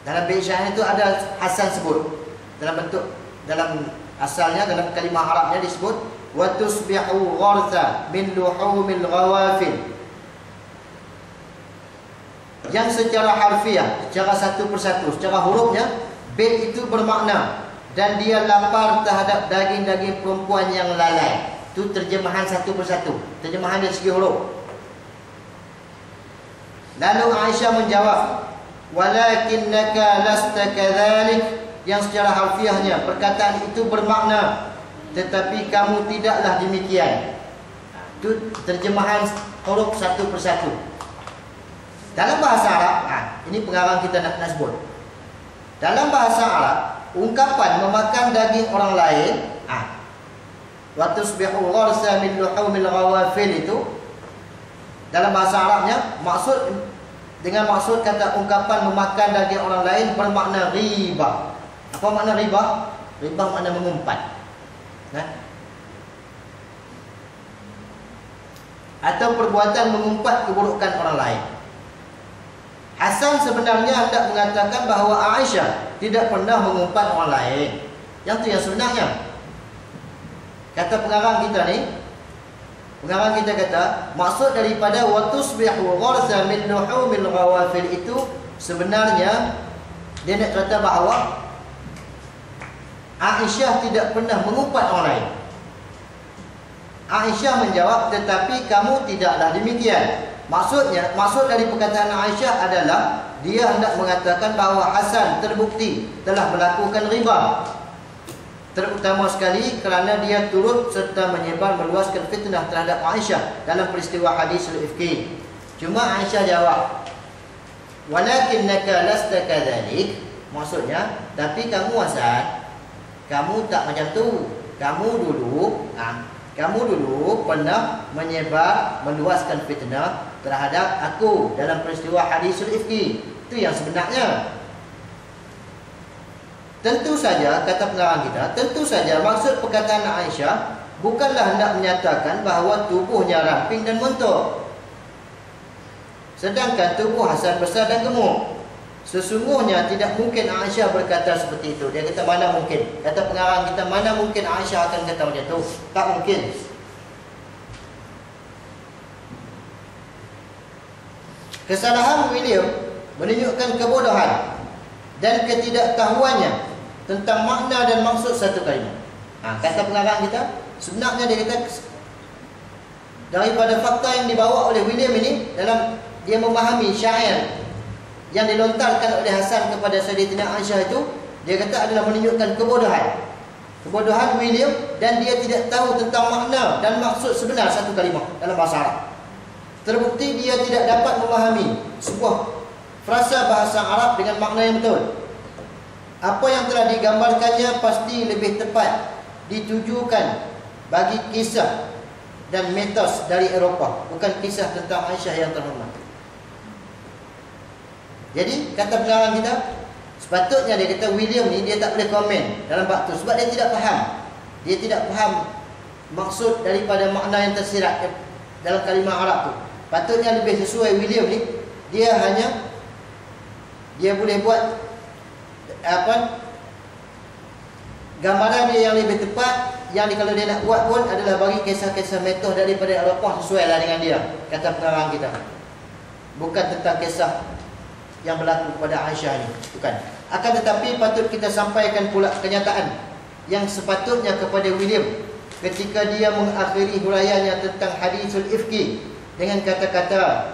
S1: Dalam bait syair itu ada Hasan sebut dalam asalnya, dalam kalimah Arabnya disebut wa tusbihu gharsa min luhumil ghawafil, yang secara harfiah, secara satu persatu, secara hurufnya bait itu bermakna dan dia lapar terhadap daging-daging perempuan yang lalai. Itu terjemahan satu persatu, terjemahan dari segi huruf. Lalu Aisyah menjawab, walakinnaka lasta kadzalik, yang secara harfiahnya perkataan itu bermakna tetapi kamu tidaklah demikian. Itu terjemahan huruf satu persatu. Dalam bahasa Arab, ini pengarang kita nak sebut. Dalam bahasa Arab, ungkapan memakan daging orang lain, wa tusbihu gharsa min luhumil ghawafil, itu dalam bahasa Arabnya maksud kata ungkapan memakan daging orang lain bermakna riba. Apa makna riba? Riba makna mengumpat. Atau perbuatan mengumpat keburukan orang lain. Hasan sebenarnya hendak mengatakan bahawa Aisyah tidak pernah mengumpat orang lain. Yang tu yang sebenarnya. Kata pengarang kita ni, pengarang kita kata maksud daripada wa tusbihu gharsa min luhumil ghawafil itu sebenarnya dia nak kata bahawa Aisyah tidak pernah mengumpat orang lain. Aisyah menjawab, tetapi kamu tidaklah demikian. Maksud dari perkataan Aisyah adalah dia hendak mengatakan bahawa Hasan terbukti telah melakukan riba, terutama sekali kerana dia turut serta menyebar meluaskan fitnah terhadap Aisyah dalam peristiwa hadisul ifki. Cuma Aisyah jawab, walakinnaka lasta kadzalik, maksudnya, tapi kamu Hasan, kamu tak macam tu. Kamu dulu pernah menyebar meluaskan fitnah terhadap aku dalam peristiwa hadisul ifki. Itu yang sebenarnya. Tentu saja, kata penerang kita, tentu saja maksud perkataan Aisyah bukanlah hendak menyatakan bahawa tubuhnya ramping dan montok, sedangkan tubuh Hasan besar dan gemuk. Sesungguhnya tidak mungkin Aisyah berkata seperti itu. Dia kata mana mungkin. Kata pengarang kita, mana mungkin Aisyah akan kata macam itu. Tak mungkin. Kesalahan William menunjukkan kebodohan dan ketidaktahuannya tentang makna dan maksud satu kalimat. Kata pengarang kita, sebenarnya dia kata daripada fakta yang dibawa oleh William ini dalam dia memahami syair yang dilontarkan oleh Hasan kepada Sayyidatina Aisyah itu, dia kata adalah menunjukkan kebodohan William, dan dia tidak tahu tentang makna dan maksud sebenar satu kalimah dalam bahasa Arab. Terbukti dia tidak dapat memahami sebuah frasa bahasa Arab dengan makna yang betul. Apa yang telah digambarkannya pasti lebih tepat ditujukan bagi kisah dan mitos dari Eropah, bukan kisah tentang Aisyah yang terhormat. Jadi kata pengarang kita, sepatutnya dia kata William ni dia tak boleh komen dalam bab tu sebab dia tidak faham. Dia tidak faham maksud daripada makna yang tersirat dalam kalimah Arab tu. Patutnya lebih sesuai William ni, dia boleh buat gambaran dia yang lebih tepat, yang kalau dia nak buat pun adalah bagi kisah-kisah mitos daripada Eropah sesuailah dengan dia, kata pengarang kita. Bukan tentang kisah yang berlaku kepada Aisyah ni, bukan. Akan tetapi patut kita sampaikan pula kenyataan yang sepatutnya kepada William ketika dia mengakhiri huraiannya tentang hadisul ifki dengan kata-kata,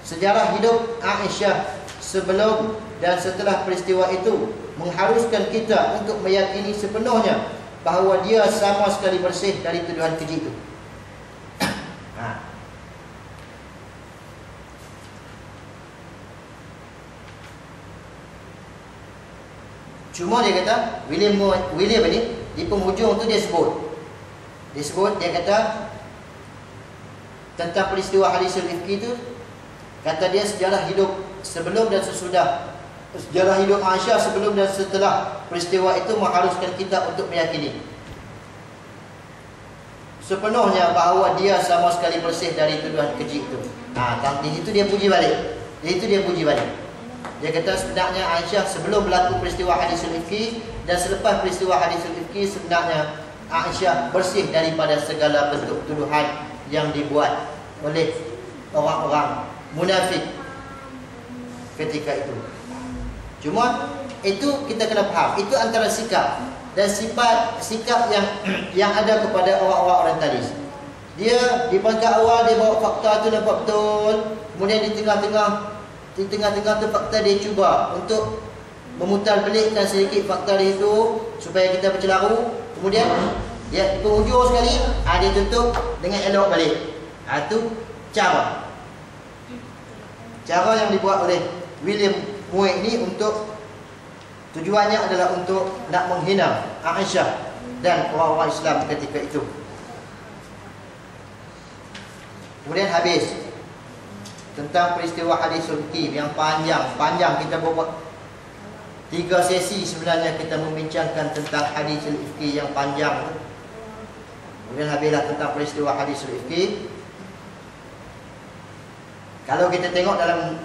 S1: sejarah hidup Aisyah sebelum dan setelah peristiwa itu mengharuskan kita untuk meyakini sepenuhnya bahawa dia sama sekali bersih dari tuduhan keji itu. Cuma dia kata William ini di penghujung tu dia kata tentang peristiwa hadisul ifki itu, kata dia sejarah hidup sebelum dan sesudah, sejarah hidup Aisyah sebelum dan setelah peristiwa itu mengharuskan kita untuk meyakini sepenuhnya bahawa dia sama sekali bersih dari tuduhan keji itu. Di situ dia puji balik. Dia kata sebenarnya Aisyah sebelum berlaku peristiwa hadisul ifki dan selepas peristiwa hadisul ifki, sebenarnya Aisyah bersih daripada segala bentuk tuduhan yang dibuat oleh orang-orang munafik ketika itu. Cuma itu kita kena faham, itu antara sikap dan sikap yang ada kepada orang-orang orientalis. Dia di pangkat awal dia bawa fakta tu nampak betul, kemudian di tengah-tengah tu fakta dia cuba untuk memutar belikkan sedikit fakta dia itu supaya kita bercelaru. Kemudian dia di penghujung sekali dia tutup dengan elok balik. Itu cara yang dibuat oleh William Muir ni, untuk tujuannya adalah untuk nak menghina Aisyah dan orang-orang Islam ketika itu. Kemudian habis tentang peristiwa hadisul ifki yang panjang kita buat 3 sesi sebenarnya kita membincangkan tentang hadisul ifki yang panjang. Kemudian habislah tentang peristiwa hadisul ifki. Kalau kita tengok dalam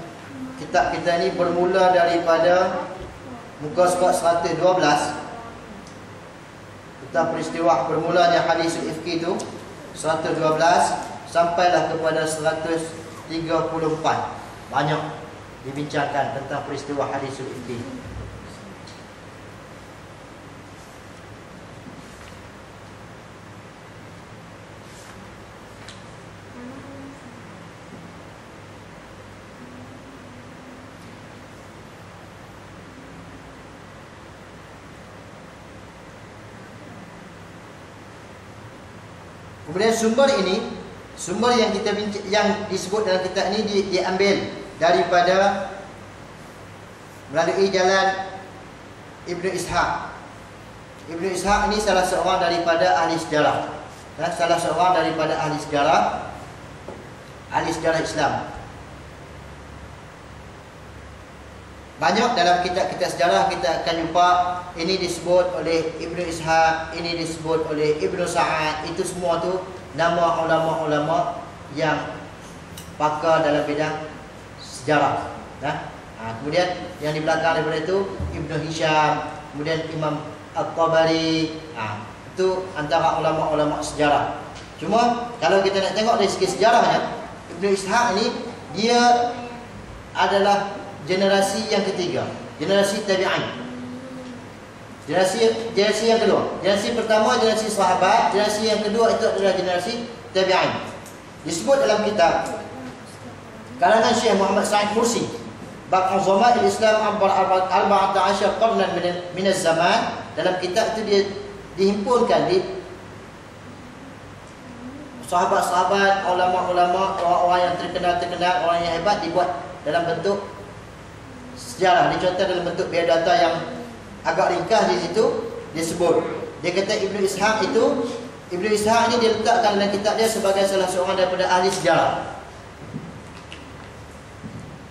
S1: kitab kita ni, bermula daripada muka surat 112 tentang peristiwa bermulanya hadisul ifki itu 112 sampailah kepada 134. Banyak dibincangkan tentang peristiwa hadisul ifki. Kemudian sumber ini, sumber yang kita yang disebut dalam kitab ini diambil daripada melalui jalan Ibnu Ishaq. Ibnu Ishaq ini salah seorang daripada ahli sejarah. Salah seorang daripada ahli sejarah Islam. Banyak dalam kitab-kitab sejarah kita akan jumpa ini disebut oleh Ibnu Ishaq, ini disebut oleh Ibnu Sa'ad. Itu semua tu nama ulama-ulama yang pakar dalam bidang sejarah. Kemudian yang di belakang daripada itu Ibnu Hisham, kemudian Imam At-Tabari. Itu antara ulama-ulama sejarah. Cuma kalau kita nak tengok dari segi sejarahnya, Ibnu Ishaq ini dia adalah generasi yang ketiga, generasi tabi'in. Generasi yang kedua. Generasi pertama generasi sahabat, generasi yang kedua itu adalah generasi tabi'in. Disebut dalam kitab karangan Syekh Muhammad Sa'id Mursi, Bab Uzama al-Islam Arba'ata Asyar Qarnan min az-Zaman. Dalam kitab itu dia dihimpunkan di sahabat-sahabat, ulama-ulama, orang-orang yang terkenal, orang yang hebat, dibuat dalam bentuk sejarah. Dicontoh dalam bentuk biodata yang agak ringkas. Di situ disebut, dia kata Ibnu Ishaq ini diletakkan dalam kitab dia sebagai salah seorang daripada ahli sejarah.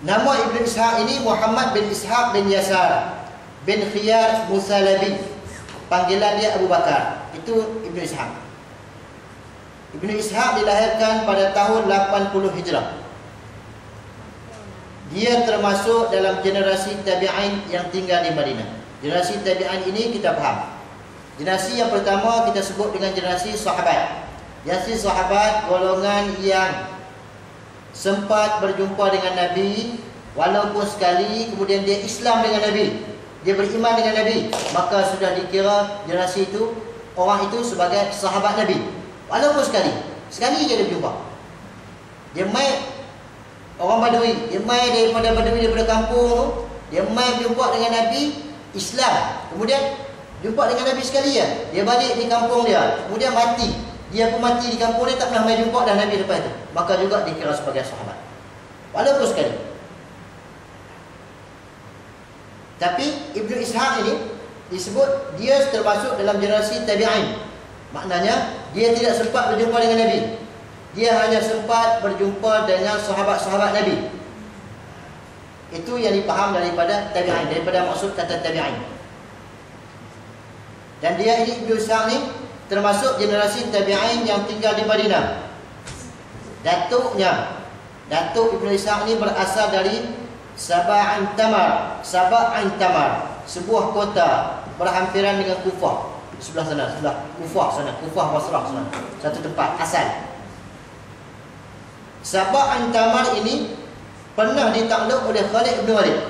S1: Nama Ibnu Ishaq ini Muhammad bin Ishaq bin Yasar bin Khiyar Musalabi. Panggilan dia Abu Bakar. Itu Ibnu Ishaq. Ibnu Ishaq dilahirkan pada tahun 80 Hijrah. Dia termasuk dalam generasi tabi'in yang tinggal di Madinah. Generasi tabi'in ini kita faham. Generasi yang pertama kita sebut dengan generasi sahabat. Generasi sahabat golongan yang sempat berjumpa dengan Nabi walaupun sekali, kemudian dia Islam dengan Nabi, dia beriman dengan Nabi, maka sudah dikira generasi itu, orang itu sebagai sahabat Nabi. Walaupun sekali je dia berjumpa. Dia mai orang Badui, dia mai daripada Badui, daripada kampung tu, dia mai berjumpa dengan Nabi, Islam. Kemudian jumpa dengan Nabi sekali ya, dia balik di kampung dia, kemudian mati. Dia pun mati di kampung dia, tak pernah mai jumpa dah Nabi lepas itu. Maka juga dikira sebagai sahabat. Walaupun sekali. Tapi Ibnu Ishaq ini disebut dia termasuk dalam generasi tabi'in. Maknanya dia tidak sempat berjumpa dengan Nabi. Dia hanya sempat berjumpa dengan sahabat-sahabat Nabi. Itu yang dipaham daripada tabi'in, daripada maksud kata tabi'in. Dan dia ini Ibnu Ishaq ni termasuk generasi tabi'in yang tinggal di Madinah. Datuk Ibnu Ishaq ni berasal dari Saba'an Tamar, sebuah kota berhampiran dengan Kufah. Sebelah sana, sebelah Kufah sana, Kufah Basrah sana. Satu tempat asal. Saba'an Tamar ini pernah ditakluk oleh Khalid bin Walid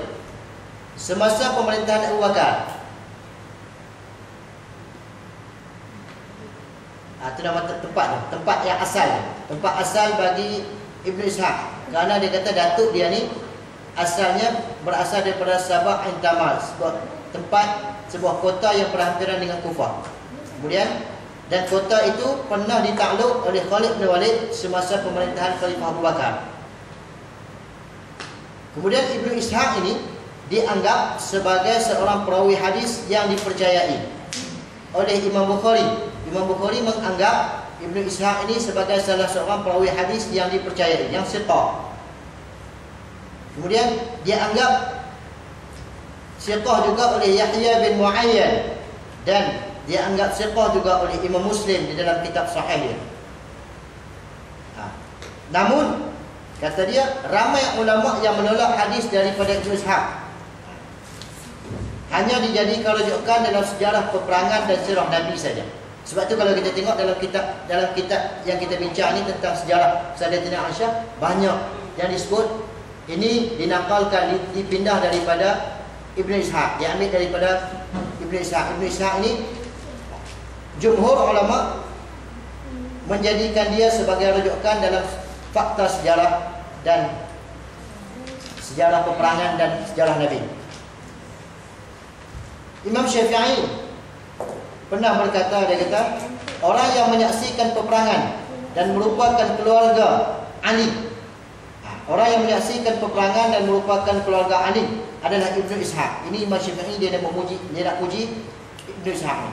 S1: semasa pemerintahan Abu Bakar. Itu nama tempat yang asal. Tempat asal bagi Ibnu Ishaq. Kerana dia kata datuk dia ni asalnya berasal daripada Saba'an Tamar, sebuah kota yang berhampiran dengan Kufah. Kemudian, dan kota itu pernah ditakluk oleh Khalid bin Walid semasa pemerintahan Khalifah Abu Bakar. Kemudian Ibnu Ishaq ini dianggap sebagai seorang perawi hadis yang dipercayai oleh Imam Bukhari. Imam Bukhari menganggap Ibnu Ishaq ini sebagai salah seorang perawi hadis yang dipercayai, yang siqah. Kemudian dia anggap siqah juga oleh Yahya bin Mu'ayyan, dan dia anggap siqah juga oleh Imam Muslim di dalam kitab sahih dia. Namun kata dia, ramai ulama yang menolak hadis daripada Ibnu Ishaq. Hanya dijadikan rujukan dalam sejarah peperangan dan sirah Nabi saja. Sebab tu kalau kita tengok dalam kitab yang kita bincang ni tentang sejarah Sayyidatina Aisyah, banyak yang disebut ini dinakalkan, dipindah daripada Ibnu Ishaq, diambil daripada Ibnu Ishaq. Ibnu Ishaq ini jumhur ulama menjadikan dia sebagai rujukan dalam fakta sejarah dan sejarah peperangan dan sejarah Nabi. Imam Syafi'i pernah berkata, dia kata, orang yang menyaksikan peperangan dan merupakan keluarga Ali. Orang yang menyaksikan peperangan dan merupakan keluarga Ali adalah Ibnu Ishaq. Ini Imam Syafi'i dia nak memuji, dia nak puji Ibnu Ishaq ni.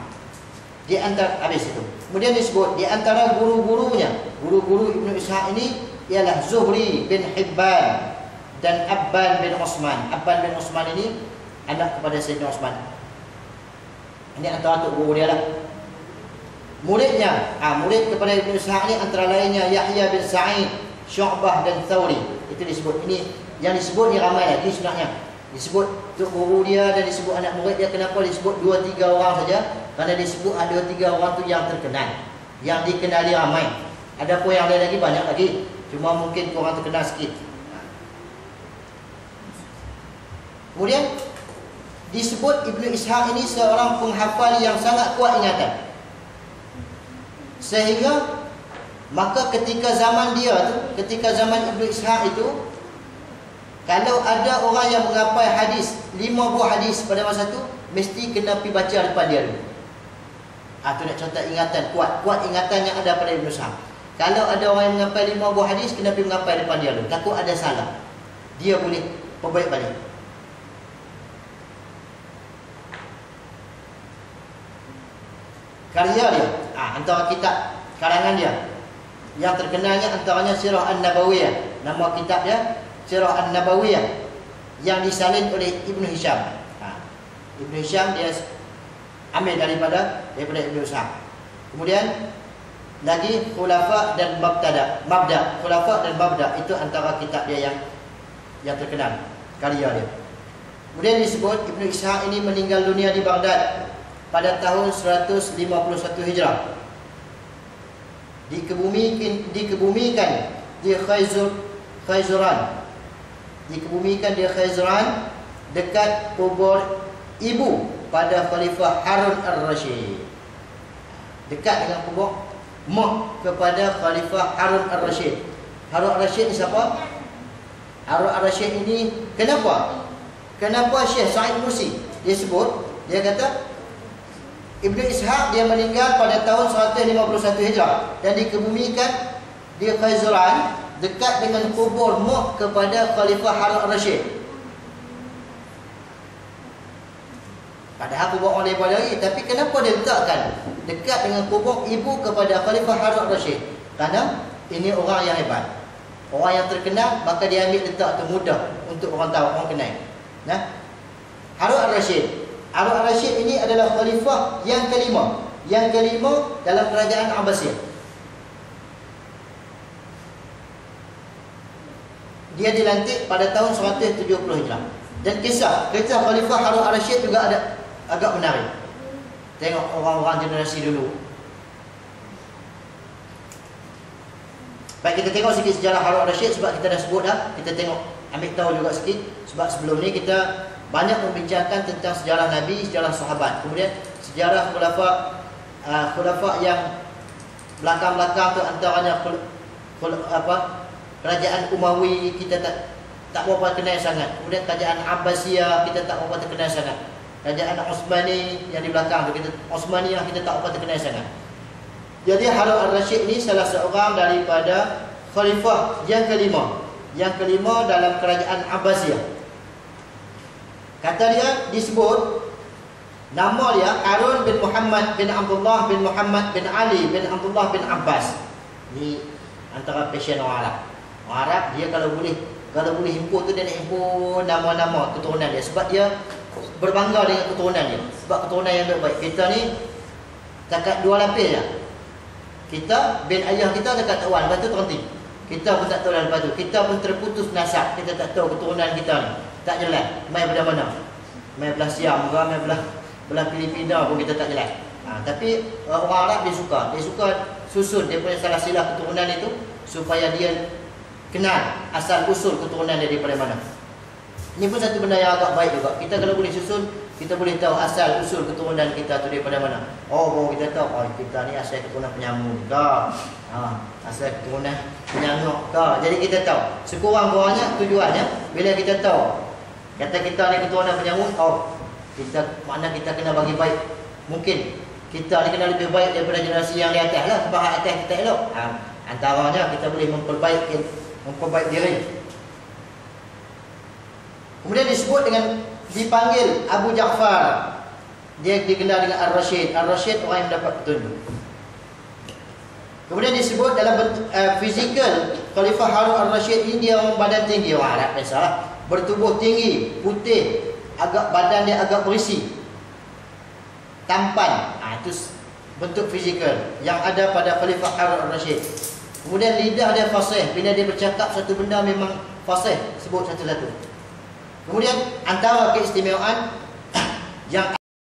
S1: Di antara habis itu. Kemudian disebut di antara guru-gurunya, guru-guru Ibnu Ishaq ini ialah Zuhri bin Hibban dan Abban bin Utsman. Abban bin Utsman ini anak kepada Sayyidina Utsman. Ini antara guru dia lah. Muridnya, murid kepada Ibnu Ishaq ni antara lainnya Yahya bin Sa'id, Syu'bah dan Thawri. Itu disebut. Ini yang disebut ni ramai lagi sebenarnya. Disebut untuk guru dia dan disebut anak murid dia. Kenapa disebut 2-3 orang saja? Kerana disebut ada 2-3 orang tu yang terkenal, yang dikenali ramai. Ada pun yang lain lagi, banyak lagi. Cuma mungkin korang terkenal sikit. Kemudian disebut Ibnu Ishaq ini seorang penghafal yang sangat kuat ingatan. Sehingga maka ketika zaman dia tu, ketika zaman Ibnu Ishaq itu, kalau ada orang yang menghafal hadis 5 buah hadis pada masa tu, mesti kena pergi baca depan dia dulu. Tu nak contoh ingatan kuat, kuat ingatan yang ada pada Ibnu Ishaq. Kalau ada orang yang menghafal 5 buah hadis, kena pergi menghafal depan dia dulu. Takut ada salah, dia boleh perbaik balik. Karya dia, antara kitab karangan dia yang terkenalnya antaranya Sirah An-Nabawiyah. Nama kitab dia Sirah An-Nabawiyah yang disalin oleh Ibnu Hisham. Ibnu Hisham dia ambil daripada Ibnu Ishaq. Kemudian lagi Khulafa dan Mabda. Khulafa dan Mabda itu antara kitab dia yang terkenal, karya dia. Kemudian disebut Ibnu Ishaq ini meninggal dunia di Baghdad pada tahun 151 Hijrah. Dikebumikan di Khayzuran. Dikebumikan di Khayzuran dekat kubur ibu pada Khalifah Harun al-Rashid. Dekat dengan kubur mak kepada Khalifah Harun al-Rashid. Harun al-Rashid ni siapa? Harun al-Rashid ini kenapa Syekh Sa'id Nursi dia sebut, dia kata Ibnu Ishaq dia meninggal pada tahun 151 Hijrah dan dikebumikan di Khayzuran dekat dengan kubur mak kepada Khalifah Harun al-Rashid. Padahal kubur orang lain lagi, tapi kenapa dia letakkan dekat dengan kubur ibu kepada Khalifah Harun al-Rashid? Kerana ini orang yang hebat, orang yang terkenal, maka dia ambil letak tu mudah untuk orang tahu, orang kenal. Harun al-Rashid. Harun al-Rashid ini adalah khalifah yang kelima dalam kerajaan Abbasiyah. Dia dilantik pada tahun 170 Hijrah. Dan kisah khalifah Harun al-Rashid juga ada agak menarik. Tengok orang-orang generasi dulu. Baik, kita tengok sikit sejarah Harun al-Rashid sebab kita dah sebut dah. Kita tengok, ambil tahu juga sikit sebab sebelum ni kita banyak membincangkan tentang sejarah Nabi, sejarah sahabat. Kemudian sejarah khulafa yang belakang-belakang tu antaranya kerajaan Umawi kita tak berapa kenal sangat. Kemudian kerajaan Abbasiyah kita tak berapa terkenal sangat. Kerajaan Osmani yang di belakang tu Osmaniyah kita tak berapa terkenal sangat. Jadi Harun al-Rashid ini salah seorang daripada khalifah yang kelima dalam kerajaan Abbasiyah. Kata dia disebut nama dia Harun bin Muhammad bin Abdullah bin Muhammad bin Ali bin Abdullah bin Abbas. Ni antara passion orang Arab. Orang Arab dia kalau boleh himpun tu dia nak himpun nama-nama keturunan dia sebab dia berbangga dengan keturunan dia. Sebab keturunan yang baik. Kita ni takat 2 lapis je. Kita bin ayah kita dekat tawan, lepas tu terhenti. Kita pun tak tahu lepas tu. Kita pun terputus nasab. Kita tak tahu keturunan kita ni. Tak jelas. Mai pada mana? Mai belah Siam ke, mai belah Filipina pun kita tak jelas. Tapi orang Arab dia suka susun dia punya salah silah keturunan itu supaya dia kenal asal usul keturunan dia daripada mana. Ini pun satu benda yang agak baik juga. Kita kalau boleh susun, kita boleh tahu asal usul keturunan kita tu daripada mana. Baru kita tahu kita ni asal keturunan penyamun ke, asal keturunan penyangok ke. Jadi kita tahu. Sekurang-kurangnya tujuannya bila kita tahu kata kita ni keturunan penyamun, makna kita kena bagi baik. Mungkin kita ni kena lebih baik daripada generasi yang di atas lah sebab atas kita elok. Antaranya kita boleh memperbaiki diri. Kemudian disebut dengan dipanggil Abu Ja'far. Dia dikenal dengan Ar-Rasyid. Ar-Rasyid orang yang mendapat petunjuk. Kemudian disebut dalam fizikal, Khalifah Harun Ar-Rasyid ini dia orang badan tinggi, orang Arab biasa, bertubuh tinggi, putih, badan dia agak berisi, tampan. Itu bentuk fizikal yang ada pada Khalifah Harun Ar-Rasyid. Kemudian lidah dia fasih, bila dia bercakap satu benda memang fasih, sebut satu-satu. Kemudian antara keistimewaan yang